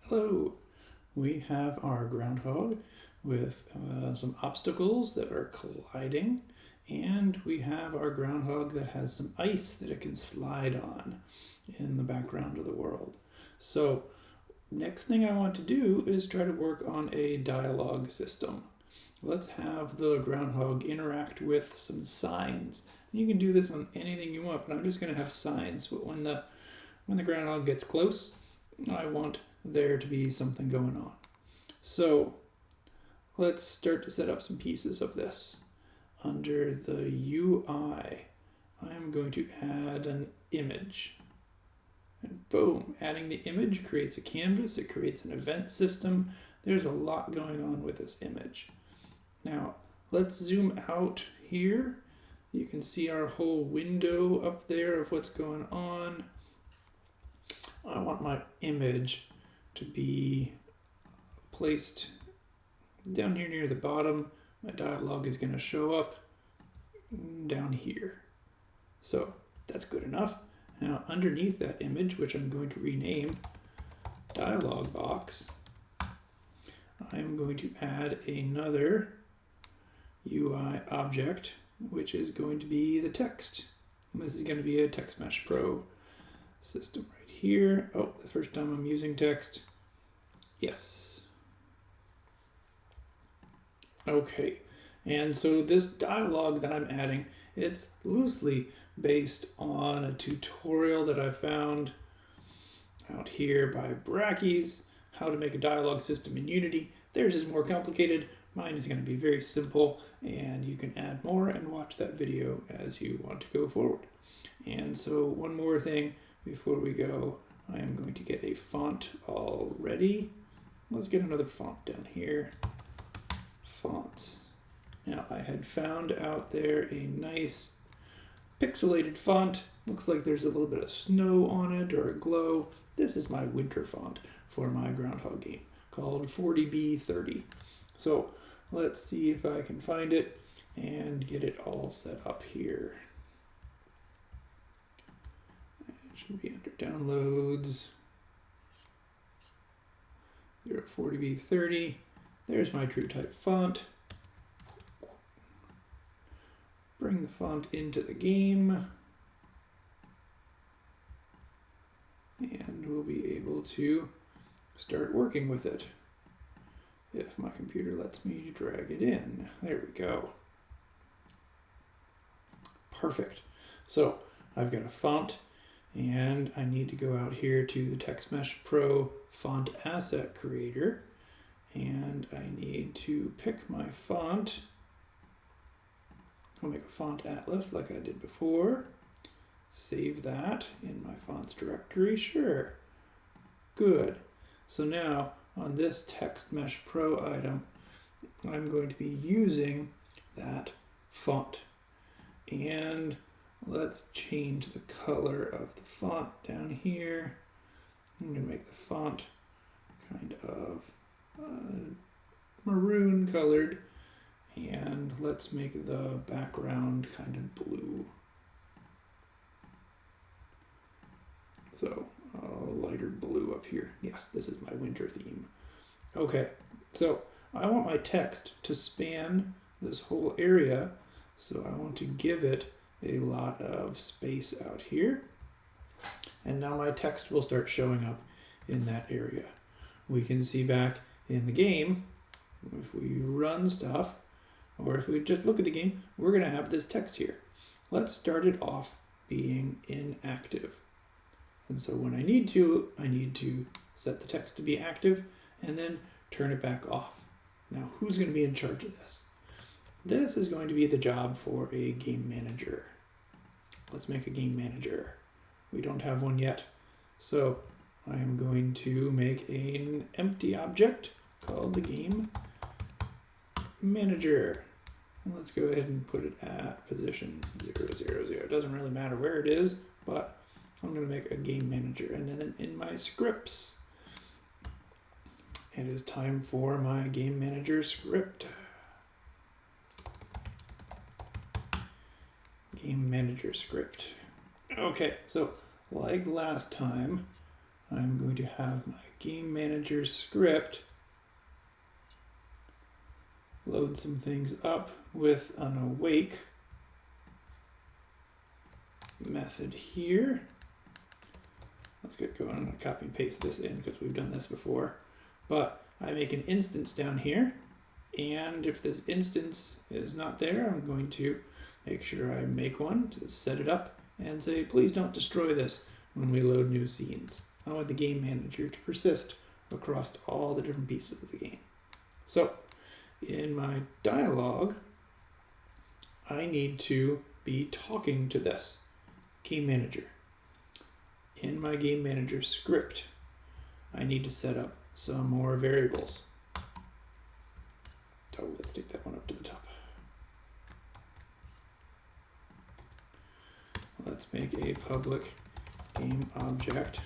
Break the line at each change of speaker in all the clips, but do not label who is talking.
Hello, we have our groundhog with some obstacles that are colliding, and we have our groundhog that has some ice that it can slide on in the background of the world. So next thing I want to do is try to work on a dialogue system. Let's have the groundhog interact with some signs. You can do this on anything you want, but I'm just going to have signs. But when the groundhog gets close, I want there to be something going on. So let's start to set up some pieces of this. Under the UI, I'm going to add an image. And boom, adding the image creates a canvas, it creates an event system. There's a lot going on with this image. Now, let's zoom out here. You can see our whole window up there of what's going on. I want my image to be placed down here near the bottom. My dialogue is going to show up down here. So that's good enough. Now underneath that image, which I'm going to rename dialog box, I'm going to add another UI object, which is going to be the text. And this is going to be a Text Mesh Pro system right here. Oh, the first time I'm using text. Yes. Okay, and so this dialogue that I'm adding, it's loosely based on a tutorial that I found out here by Brackeys, how to make a dialogue system in Unity. Theirs is more complicated. Mine is going to be very simple, and you can add more and watch that video as you want to go forward. And so one more thing before we go, I am going to get a font already. Let's get another font down here. Fonts. Now I had found out there a nice pixelated font. Looks like there's a little bit of snow on it or a glow. This is my winter font for my Groundhog game called 40B30. So let's see if I can find it and get it all set up here. It should be under downloads. 40B30. There's my true type font. Bring the font into the game. And we'll be able to start working with it. If my computer lets me drag it in. There we go. Perfect. So I've got a font, and I need to go out here to the Text Mesh Pro Font Asset Creator, and I need to pick my font. I'll make a font atlas like I did before. Save that in my fonts directory. Sure. Good. So now on this Text Mesh Pro item, I'm going to be using that font. And let's change the color of the font down here. I'm going to make the font kind of maroon colored, and let's make the background kind of blue. So lighter blue up here. Yes, this is my winter theme. Okay, so I want my text to span this whole area, so I want to give it a lot of space out here. And now my text will start showing up in that area. We can see back in the game, if we run stuff, or if we just look at the game, we're going to have this text here. Let's start it off being inactive. And so when I need to set the text to be active and then turn it back off. Now, who's going to be in charge of this? This is going to be the job for a game manager. Let's make a game manager. We don't have one yet. So I am going to make an empty object called the game manager. And let's go ahead and put it at position 0, 0, 0. It doesn't really matter where it is, but I'm going to make a game manager. And then in my scripts, it is time for my game manager script. Game manager script. Okay, so like last time, I'm going to have my game manager script load some things up with an awake method here. Let's get going. I'm going to copy and paste this in because we've done this before. But I make an instance down here, and if this instance is not there, I'm going to make sure I make one to set it up and say, please don't destroy this when we load new scenes. I want the game manager to persist across all the different pieces of the game. So in my dialog, I need to be talking to this game manager. In my game manager script, I need to set up some more variables. So let's take that one up to the top. Let's make a public game object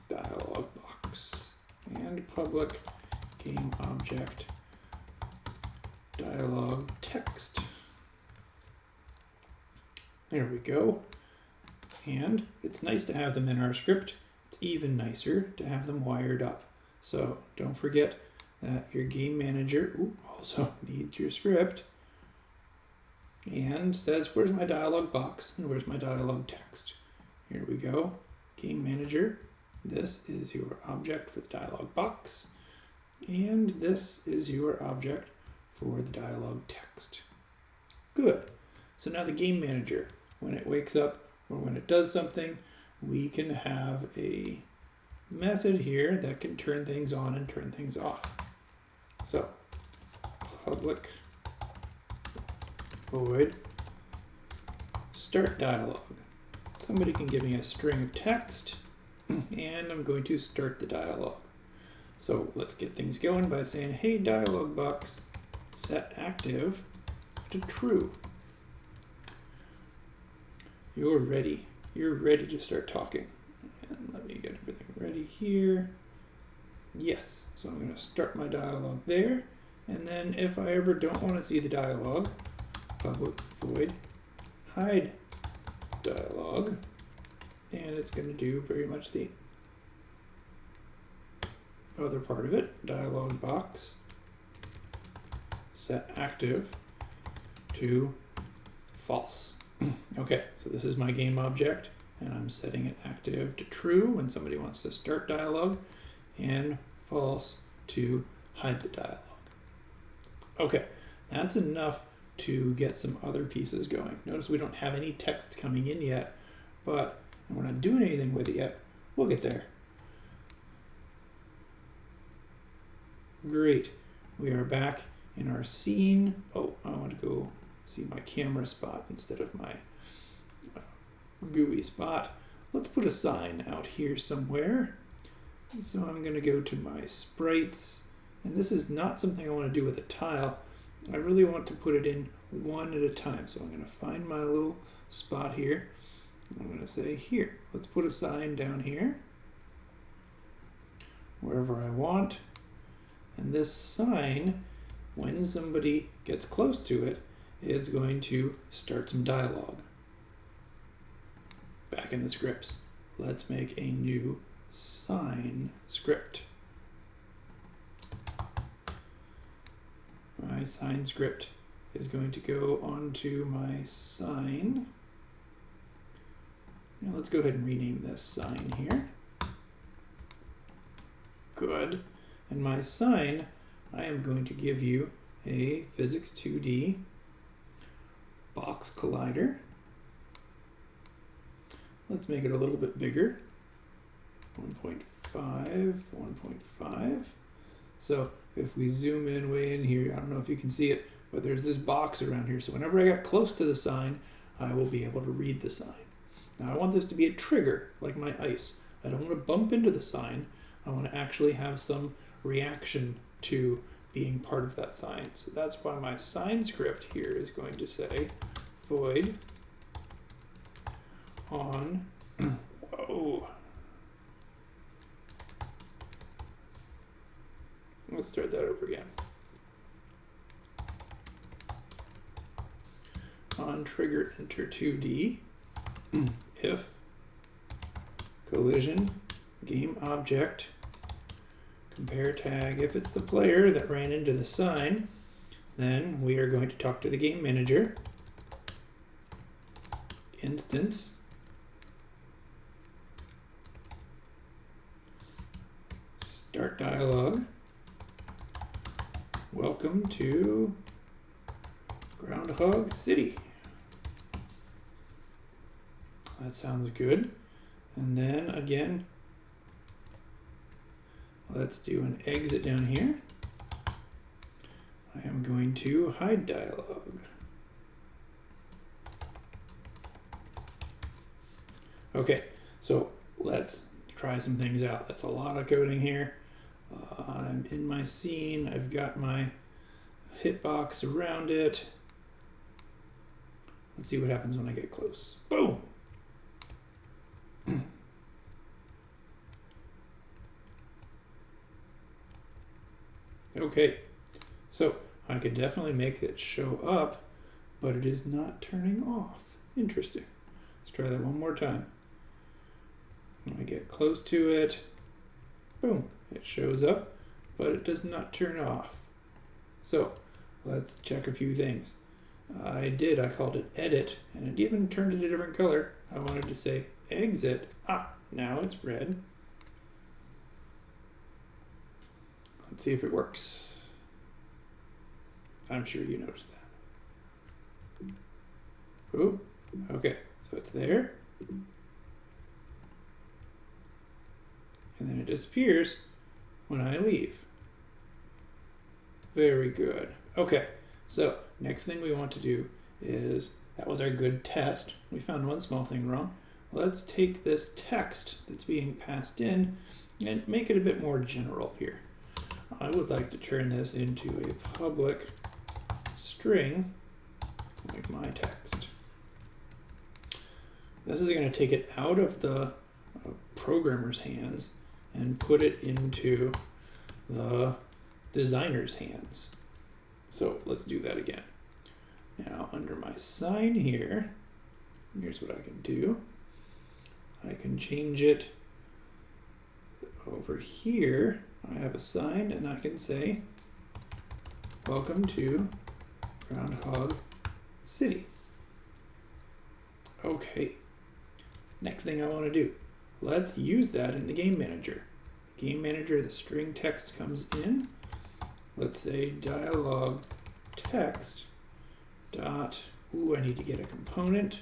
dialog box and public game object dialog text. There we go. And it's nice to have them in our script. It's even nicer to have them wired up. So don't forget that your game manager also needs your script and says, where's my dialog box and where's my dialog text? Here we go. Game manager, this is your object for the dialog box, and this is your object for the dialog text. Good. So now the game manager, when it wakes up or when it does something, we can have a method here that can turn things on and turn things off. So public void start dialog. Somebody can give me a string of text and I'm going to start the dialog. So let's get things going by saying, hey dialog box, set active to true. You're ready. You're ready to start talking. And let me get everything ready here. Yes, so I'm going to start my dialog there. And then if I ever don't want to see the dialog, public void hide dialog. And it's going to do very much the other part of it. Dialog box set active to false. Okay, so this is my game object, and I'm setting it active to true when somebody wants to start dialogue, and false to hide the dialogue. Okay, that's enough to get some other pieces going. Notice we don't have any text coming in yet, but we're not doing anything with it yet. We'll get there. Great, we are back in our scene. Oh, I want to go see my camera spot instead of my GUI spot. Let's put a sign out here somewhere. So I'm going to go to my sprites, and this is not something I want to do with a tile. I really want to put it in one at a time. So I'm going to find my little spot here. I'm going to say here, let's put a sign down here, wherever I want. And this sign, when somebody gets close to it, is going to start some dialogue. Back in the scripts, let's make a new sign script. My sign script is going to go onto my sign. Now let's go ahead and rename this sign here. Good. And my sign, I am going to give you a physics 2D box collider. Let's make it a little bit bigger. 1.5, 1.5. So if we zoom in way in here, I don't know if you can see it, but there's this box around here. So whenever I get close to the sign, I will be able to read the sign. Now I want this to be a trigger, like my ice. I don't want to bump into the sign. I want to actually have some reaction to being part of that sign. So that's why my sign script here is going to say void on, whoa. Let's start that over again. On trigger enter 2D, if collision game object, compare tag. If it's the player that ran into the sign, then we are going to talk to the game manager. Instance. Start dialog. Welcome to Groundhog City. That sounds good. And then again, let's do an exit down here. I am going to hide dialog. Okay, so let's try some things out. That's a lot of coding here. I'm in my scene. I've got my hitbox around it. Let's see what happens when I get close. Boom! Okay, so I could definitely make it show up, but it is not turning off. Interesting. Let's try that one more time. When I get close to it, boom, it shows up, but it does not turn off. So let's check a few things. I called it edit, and it even turned it a different color. I wanted to say exit. Now it's red. Let's see if it works. I'm sure you noticed that. Ooh, okay, so it's there. And then it disappears when I leave. Very good. Okay, so next thing we want to do is, that was our good test. We found one small thing wrong. Let's take this text that's being passed in and make it a bit more general here. I would like to turn this into a public string, like my text. This is going to take it out of the programmer's hands and put it into the designer's hands. So let's do that again. Now under my sign here, here's what I can do. I can change it over here. I have a sign and I can say, welcome to Groundhog City. Okay, next thing I want to do, let's use that in the game manager. Game manager, the string text comes in. Let's say dialog text dot, I need to get a component.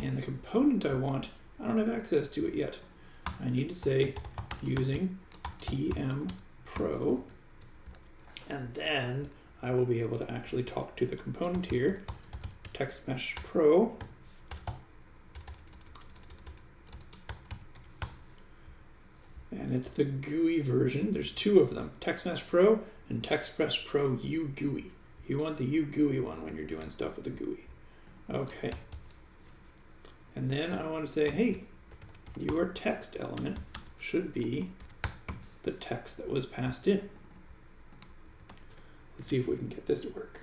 And the component I want, I don't have access to it yet. I need to say using TM Pro, and then I will be able to actually talk to the component here, Text Mesh Pro. And it's the GUI version. There's two of them, Text Mesh Pro and Text Mesh Pro UGUI. You want the UGUI one when you're doing stuff with the GUI. Okay. And then I want to say, hey, your text element should be the text that was passed in. Let's see if we can get this to work.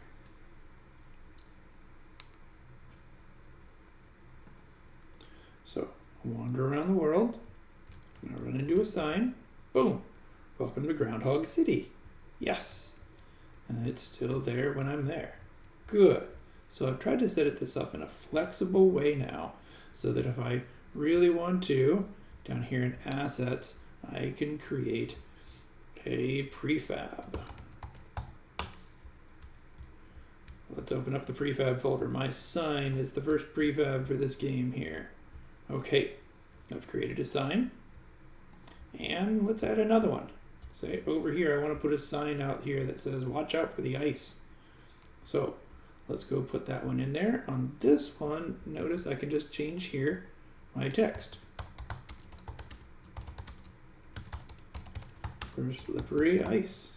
So wander around the world, and I run into a sign. Boom! Welcome to Groundhog City. Yes. And it's still there when I'm there. Good. So I've tried to set this up in a flexible way now, so that if I really want to, down here in assets, I can create a prefab. Let's open up the prefab folder. My sign is the first prefab for this game here. Okay, I've created a sign. And let's add another one. Say over here, I want to put a sign out here that says, watch out for the ice. So let's go put that one in there. On this one, notice I can just change here my text. For slippery ice.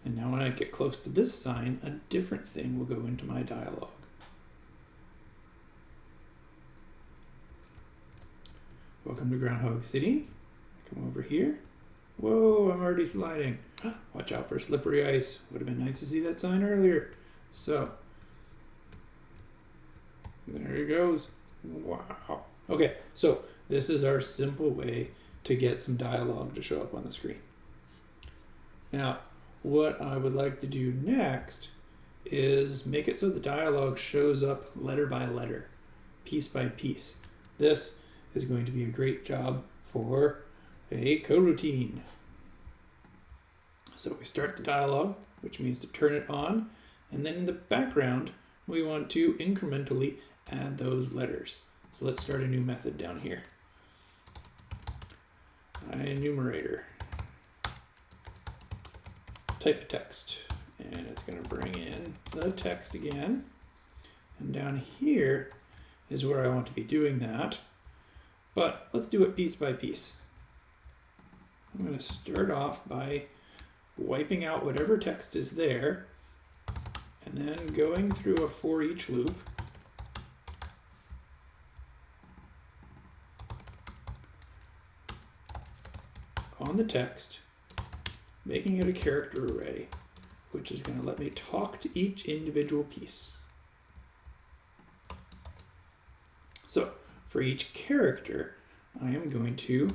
And now when I get close to this sign, a different thing will go into my dialog. Welcome to Groundhog City. Come over here. Whoa, I'm already sliding. Watch out for slippery ice. Would have been nice to see that sign earlier. So, there it goes. Wow. Okay, so this is our simple way to get some dialogue to show up on the screen. Now, what I would like to do next is make it so the dialogue shows up letter by letter, piece by piece. This is going to be a great job for a coroutine. So we start the dialogue, which means to turn it on, and then in the background, we want to incrementally add those letters. So let's start a new method down here. Enumerator. Type text, and it's going to bring in the text again. And down here is where I want to be doing that. But let's do it piece by piece. I'm going to start off by wiping out whatever text is there, and then going through a for each loop. On the text, making it a character array, which is going to let me talk to each individual piece. So for each character, I am going to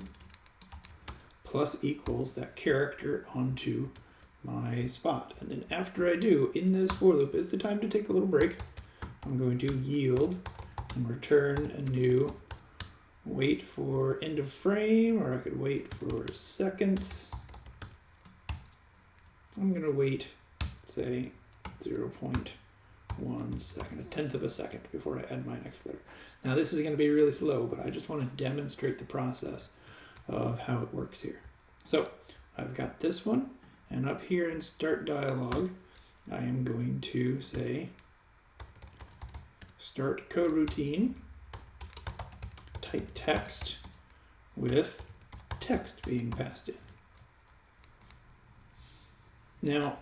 plus equals that character onto my spot. And then after I do, in this for loop is the time to take a little break. I'm going to yield and return a new wait for end of frame, or I could wait for seconds. I'm going to wait, say, 0.1 second, a tenth of a second before I add my next letter. Now this is going to be really slow, but I just want to demonstrate the process of how it works here. So I've got this one, and up here in start dialog, I am going to say start coroutine, type text with text being passed in. Now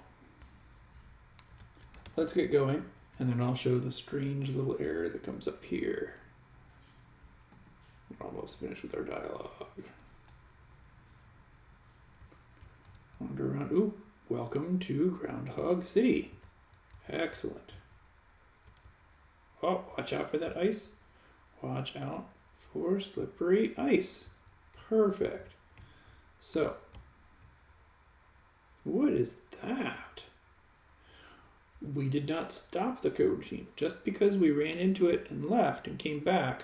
let's get going, and then I'll show the strange little error that comes up here. We're almost finished with our dialogue. Wander around. Ooh, welcome to Groundhog City. Excellent. Oh, watch out for that ice. Watch out for slippery ice. Perfect. So, what is that? We did not stop the coroutine. Just because we ran into it and left and came back,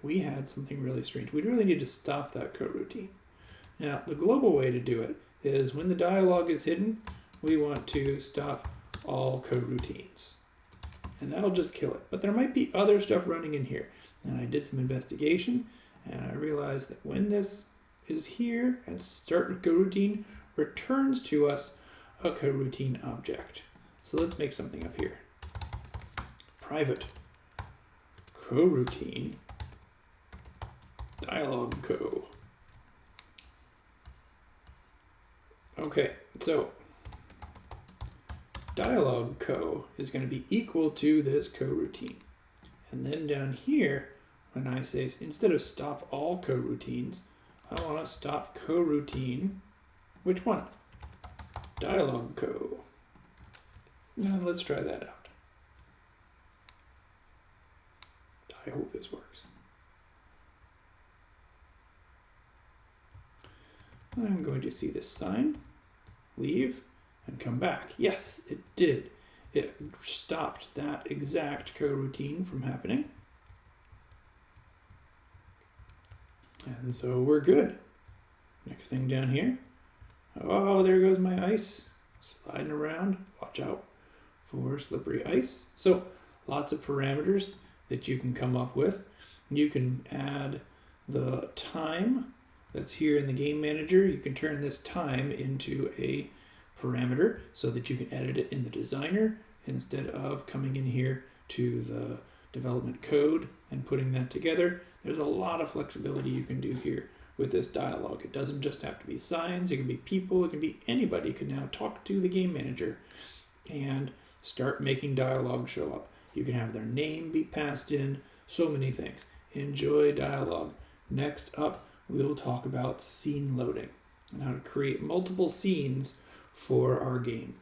we had something really strange. We really need to stop that coroutine. Now, the global way to do it is when the dialogue is hidden, we want to stop all coroutines. And that'll just kill it. But there might be other stuff running in here. And I did some investigation, and I realized that when this is here and start coroutine returns to us a coroutine object. So let's make something up here. Private coroutine dialog co. Okay, so dialog co is going to be equal to this coroutine. And then down here, when I say, instead of stop all coroutines, I want to stop coroutine. Which one? Dialog co. Now let's try that out. I hope this works. I'm going to see this sign, leave, and come back. Yes, it did. It stopped that exact coroutine from happening. And so we're good. Next thing down here. Oh, there goes my ice. Sliding around. Watch out for slippery ice. So lots of parameters that you can come up with. You can add the time that's here in the game manager. You can turn this time into a parameter so that you can edit it in the designer instead of coming in here to the development code and putting that together. There's a lot of flexibility you can do here with this dialogue. It doesn't just have to be signs, it can be people, it can be anybody can now talk to the game manager and start making dialogue show up. You can have their name be passed in, so many things. Enjoy dialogue. Next up, we'll talk about scene loading and how to create multiple scenes for our game.